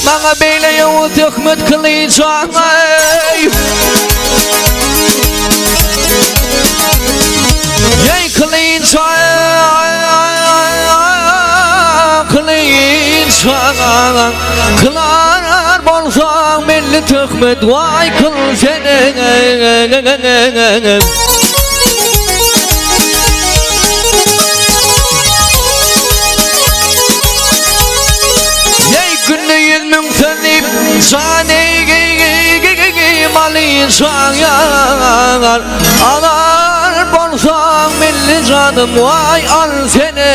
Bana böyle yahut hükmet kılacağım Yey kılacağım Kılar bolsam millet hükmet vay kıl seni Sani malin soğan Alar bolsan milli canım vay al seni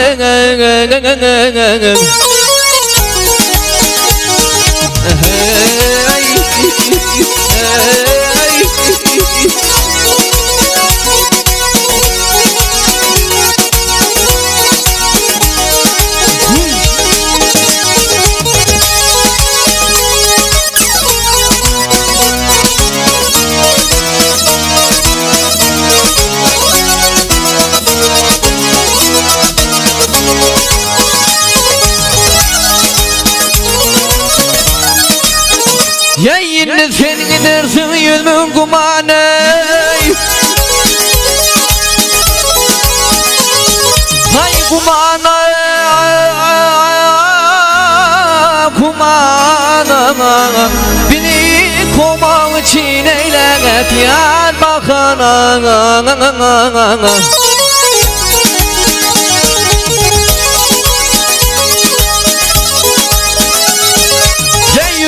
Ya yine sen gidersin yüzümün kumanı Hay kumanı Kumanı Beni komak için eyle Diyar bakana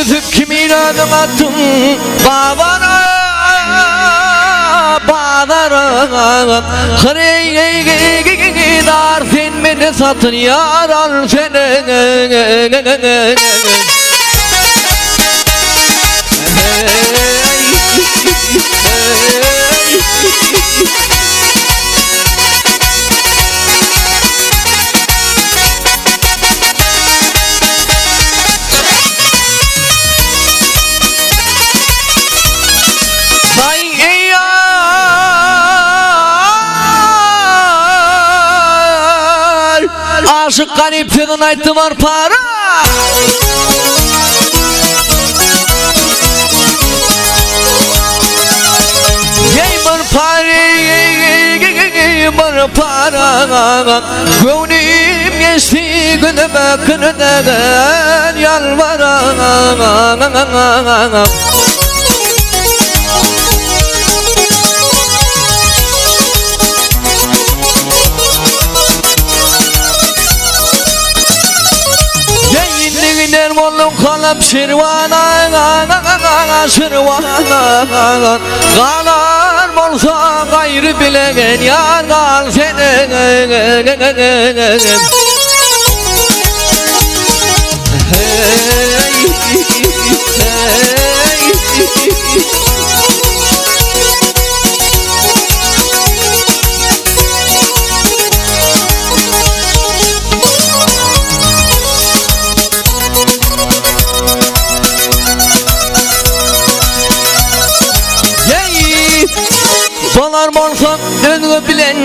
Yüzüp kimin adım attım babana bağlarım Hırey dar sen beni satın yar al seni Aşık garip senin aytı var para Yey var para Gönlüm geçti günüme kınıdan yalvaran Dermanım kalıp şirvana Kalar bolsa gayrı bilen yar kal seni Balar bolsan dönüp bilen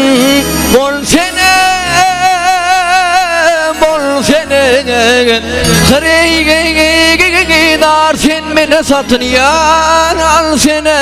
bol sene Kırey dar sen beni satın yar al sene